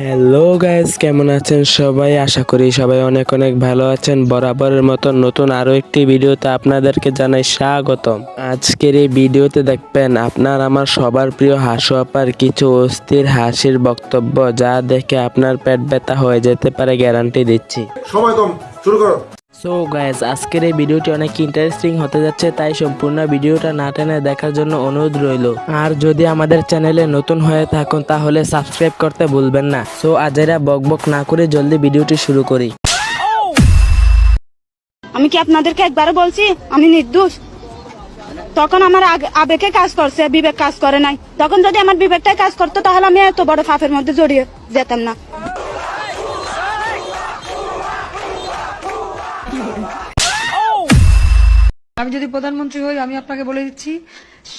Hello guys, কেমন আছেন সবাই? আশা করি সবাই অনেক অনেক ভালো আছেন। বরাবরের মতো নতুন আরো একটি ভিডিওতে আপনাদেরকে জানাই স্বাগতম। আজকের এই ভিডিওতে দেখবেন আপনার আমার সবার প্রিয় হাসু আপার কিছু অস্থির হাসির বক্তব্য, যা দেখে আপনার পেট ব্যথা হয়ে যেতে পারে, গ্যারান্টি দিচ্ছি। সময় কম, শুরু করো। সো গাইস, আজকের এই ভিডিওটি অনেক ইন্টারেস্টিং হতে যাচ্ছে, তাই সম্পূর্ণ ভিডিওটা না টেনে দেখার জন্য অনুরোধ রইল। আর যদি আমাদের চ্যানেলে নতুন হয়ে থাকুন তাহলে সাবস্ক্রাইব করতে ভুলবেন না। সো আজেরা বকবক না করে জলদি ভিডিওটি শুরু করি। আমি কি আপনাদেরকে একবারও বলছি আমি নির্দোষ? তখন আমার আবেগে কাজ করছে, বিবেক কাজ করে নাই। তখন যদি আমার বিবেকটাই কাজ করতো তাহলে আমি এত বড় পাপের মধ্যে জড়িয়ে যেতাম না। আমি যদি প্রধানমন্ত্রী হই, আমি আপনাকে বলে দিচ্ছি,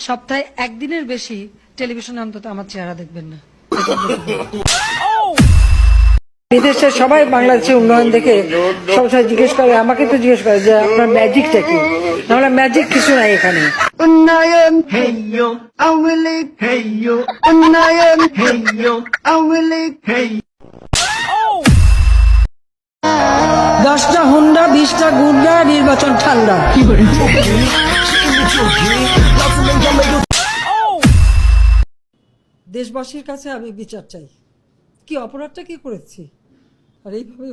সপ্তাহে একদিনের বেশি টেলিভিশনে অন্তত আমার চেহারা দেখবেন না। বিদেশের সবাই বাংলাদেশের উন্নয়ন দেখে সবসময় জিজ্ঞেস করে, আমাকে তো জিজ্ঞেস করে যে আপনার ম্যাজিকটা কি। তাহলে ম্যাজিক কিছু নাই এখানে। উন্নয়ন হেইয়ো আওয়ামী লীগ, হেইয়ো উন্নয়ন হেইয়ো আওয়ামী লীগ, 10টা হুন্ডা 20টা গুন্ডা, নির্বাচন ঠান্ডা। দেশবাসীর কাছে আমি বিচার চাই, কি অপরাধটা কি করেছি। আর এইভাবে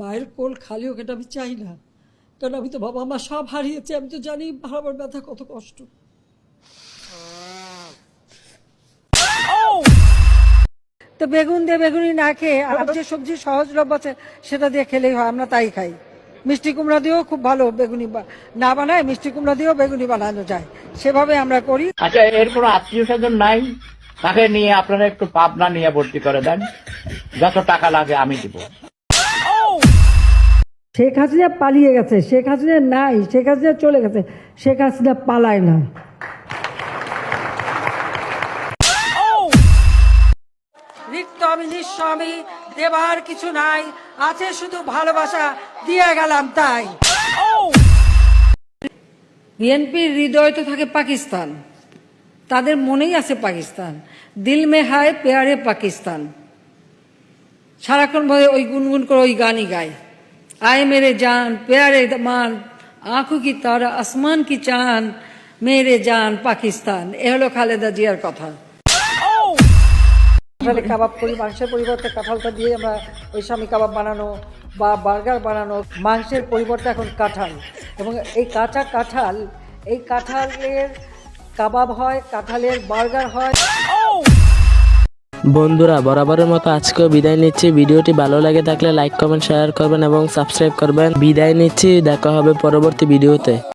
মায়ের কোল খালি হোক এটা আমি চাই না, কারণ আমি তো বাবা মা সব হারিয়েছি। আমি তো জানি হারাবার ব্যথা কত কষ্ট। তো বেগুন দিয়ে বেগুনি না খেয়ে আর যে সবজি সহজলভ্য আছে সেটা দিয়ে খেলেই হয়, আমরা তাই খাই। মিষ্টি কুমড়া দিয়েও খুব ভালো বেগুনি না বানায়, মিষ্টি কুমড়া দিয়েও বেগুনি বানানো যায়, সেভাবে আমরা করি। আচ্ছা, এর কোনো আত্মীয় স্বজন নাই? তাকে নিয়ে আপনারা একটু পাবনা নিয়ে ভর্তি করে দেন, যত টাকা লাগে আমি দিব। শেখ হাসিনা পালিয়ে গেছে, শেখ হাসিনা নাই, শেখ হাসিনা চলে গেছে, শেখ হাসিনা পালায় না। রিক্ত আমি নিঃস্ব, আমি দেবার কিছু নাই, আছে শুধু ভালোবাসা, দিয়ে গেলাম তাই। বিএনপির হৃদয় তো থাকে পাকিস্তান, তাদের মনেই আছে পাকিস্তান। দিল মে হায় প্যারে পাকিস্তান, সারাক্ষণ ভয়ে ওই গুনগুন করে ওই গানই গায়। आए मेरे जान प्यारे मान, आंखों की तारा आसमान की चांद, मेरे जान पाकिस्तान। এ হলো খালেদা জিয়ার কথা। কাঁঠালে কাবাব করি, মাংসের পরিবর্তে কাঁঠালটা দিয়ে আমরা ওই স্বামী কাবাব বানানো বা বার্গার বানানো। মাংসের পরিবর্তে এখন কাঁঠাল, এবং এই কাঁচা কাঁঠাল, এই কাঁঠালের কাবাব হয়, কাঁঠালের বার্গার হয়। বন্ধুরা, বরাবরের মতো আজকেও বিদায় নিচ্ছি। ভিডিওটি ভালো লাগে থাকলে লাইক কমেন্ট শেয়ার করবেন এবং সাবস্ক্রাইব করবেন। বিদায় নিচ্ছি, দেখা হবে পরবর্তী ভিডিওতে।